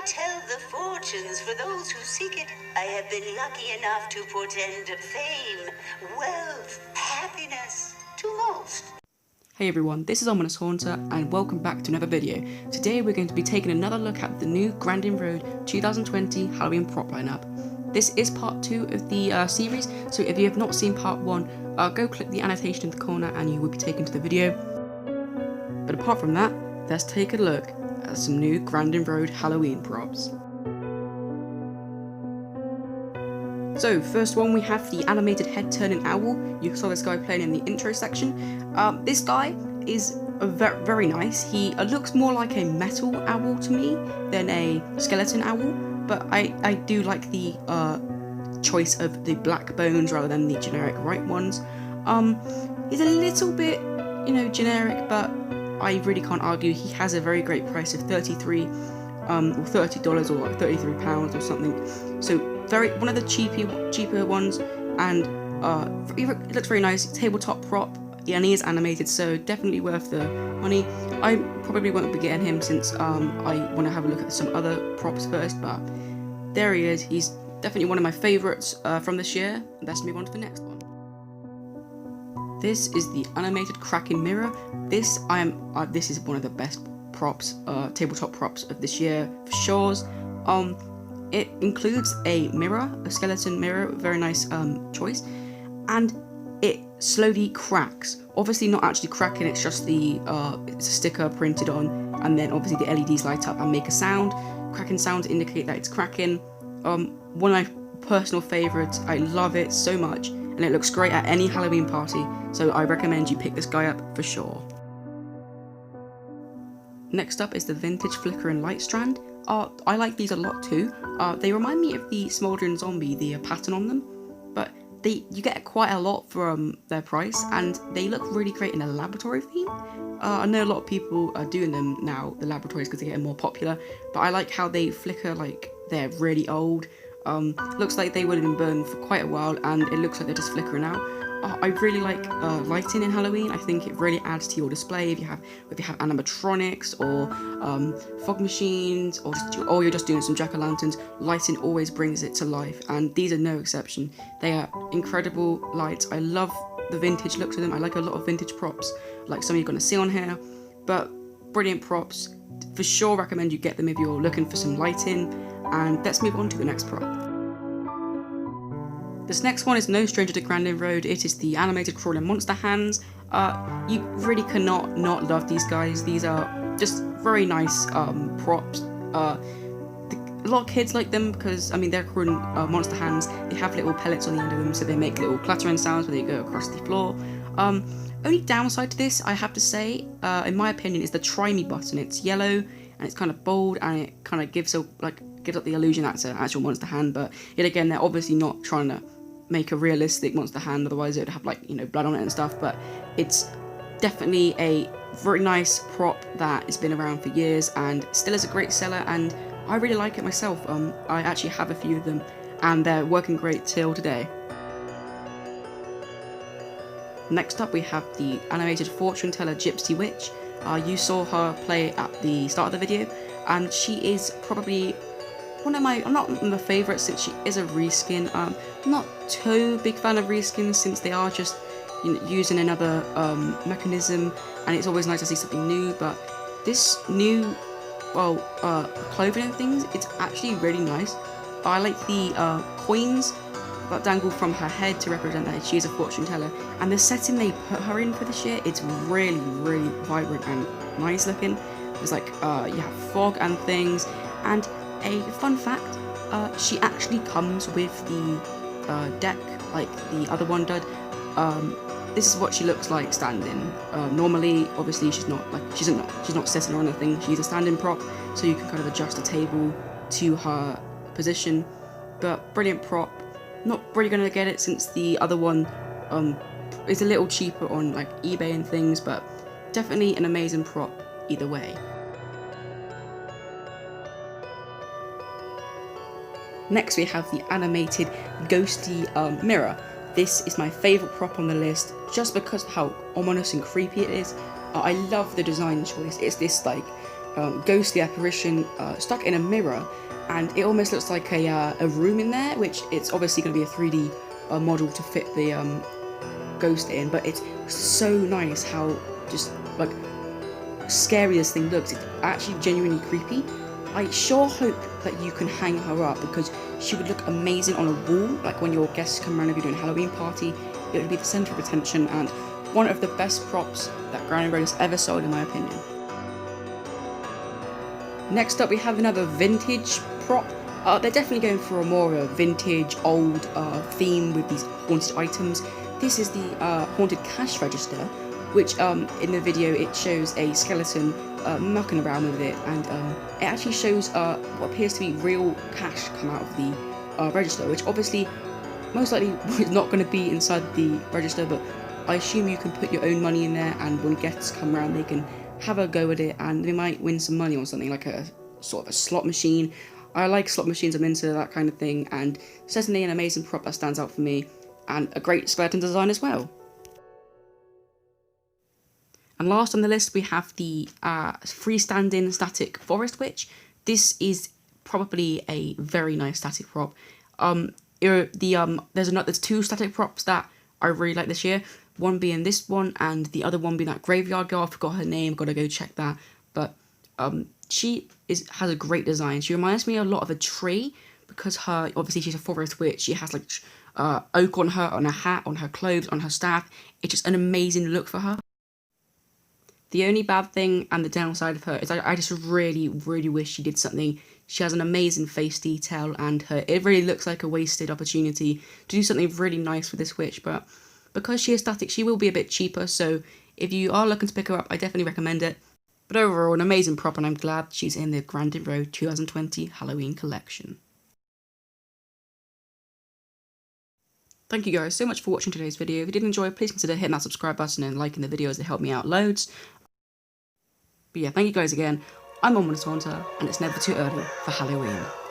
foretell the fortunes for those who seek it. I have been lucky enough to portend fame, wealth, happiness to most. Hey everyone, this is Ominous Haunter and welcome back to another video. Today we're going to be taking another look at the new Grandin Road 2020 Halloween prop lineup. This is part 2 of the series, so if you have not seen part 1, go click the annotation in the corner and you will be taken to the video. But apart from that, let's take a look at some new Grandin Road Halloween props. So first one, we have the animated Headturning Owl. You saw this guy playing in the intro section. This guy is very nice. He looks more like a metal owl to me than a skeleton owl, but I do like the choice of the black bones rather than the generic white ones. He's a little bit, generic, but I really can't argue. He has a very great price of $33 or $30 or like £33 or something. So one of the cheaper ones, and it looks very nice. Tabletop prop, and he is animated, so definitely worth the money. I probably won't be getting him since I want to have a look at some other props first, but there he is. He's definitely one of my favourites from this year. Let's move on to the next one. This is the animated Kraken mirror. This is one of the best props, tabletop props of this year for sure. It includes a mirror, a skeleton mirror, very nice choice, and it slowly cracks. Obviously not actually cracking, it's just it's a sticker printed on, and then obviously the LEDs light up and make a sound. Cracking sound to indicate that it's cracking. One of my personal favourites. I love it so much, and it looks great at any Halloween party, so I recommend you pick this guy up for sure. Next up is the vintage flickering light strand. I like these a lot too. They remind me of the Smouldering Zombie, the pattern on them, but you get quite a lot from their price, and they look really great in a laboratory theme. I know a lot of people are doing them now, the laboratories, because they're getting more popular, but I like how they flicker like they're really old. Looks like they would have been burned for quite a while, and it looks like they're just flickering out. I really like lighting in Halloween. I think it really adds to your display. If you have animatronics or fog machines, or you're just doing some jack-o'-lanterns, lighting always brings it to life, and these are no exception. They are incredible lights. I love the vintage looks of them. I like a lot of vintage props, like some you're going to see on here, but brilliant props. For sure recommend you get them if you're looking for some lighting. And let's move on to the next prop. This next one is no stranger to Grandin Road. It is the animated Crawlin monster hands. You really cannot not love these guys. These are just very nice props. A lot of kids like them because, they're Crawlin monster hands. They have little pellets on the end of them, so they make little clattering sounds when they go across the floor. Only downside to this, I have to say, in my opinion, is the try me button. It's yellow and it's kind of bold, and it kind of gives up the illusion that it's an actual monster hand, but yet again, they're obviously not trying to make a realistic monster hand, otherwise it would have blood on it and stuff. But it's definitely a very nice prop that has been around for years and still is a great seller, and I really like it myself. I actually have a few of them and they're working great till today. Next up we have the animated Fortuneteller Gypsy witch. You saw her play at the start of the video, and she is probably one of my, not my favourites since she is a reskin. I'm not too big fan of reskins since they are just using another mechanism, and it's always nice to see something new, but this new clothing and things, it's actually really nice. I like the coins that dangle from her head to represent that she is a fortune teller, and the setting they put her in for this year, it's really vibrant and nice looking. There's you have fog and things, and a fun fact, she actually comes with the deck like the other one did. This is what she looks like standing. Normally, obviously, she's not sitting or anything. She's a standing prop, so you can kind of adjust the table to her position. But brilliant prop. Not really gonna get it since the other one is a little cheaper on eBay and things, but definitely an amazing prop either way. Next we have the animated ghosty mirror. This is my favourite prop on the list just because of how ominous and creepy it is. I love the design choice. It's this ghostly apparition stuck in a mirror, and it almost looks like a room in there, which it's obviously going to be a 3D model to fit the ghost in, but it's so nice how just like scary this thing looks. It's actually genuinely creepy. I sure hope that you can hang her up, because she would look amazing on a wall, like when your guests come around if you're doing a Halloween party. It would be the centre of attention and one of the best props that Grandin Road has ever sold, in my opinion. Next up we have another vintage prop. They're definitely going for a more vintage, old theme with these haunted items. This is the haunted cash register, which in the video it shows a skeleton mucking around with it, and it actually shows what appears to be real cash come out of the register, which obviously most likely is not going to be inside the register, but I assume you can put your own money in there, and when guests come around they can have a go at it and they might win some money on something like a sort of a slot machine. I like slot machines, I'm into that kind of thing, and certainly an amazing prop that stands out for me, and a great skeleton design as well. And last on the list we have the freestanding static forest witch. This is probably a very nice static prop. There's two static props that I really like this year. One being this one, and the other one being that graveyard girl. I forgot her name, gotta go check that. But she has a great design. She reminds me a lot of a tree, because obviously she's a forest witch. She has like oak on her hat, on her clothes, on her staff. It's just an amazing look for her. The only bad thing and the downside of her is I just really, really wish she did something. She has an amazing face detail, and it really looks like a wasted opportunity to do something really nice with this witch, but because she is static, she will be a bit cheaper, so if you are looking to pick her up, I definitely recommend it. But overall, an amazing prop, and I'm glad she's in the Grandin Road 2020 Halloween collection. Thank you guys so much for watching today's video. If you did enjoy, please consider hitting that subscribe button and liking the videos. They help me out loads. But yeah, thank you guys again. I'm Animatronics, and it's never too early for Halloween.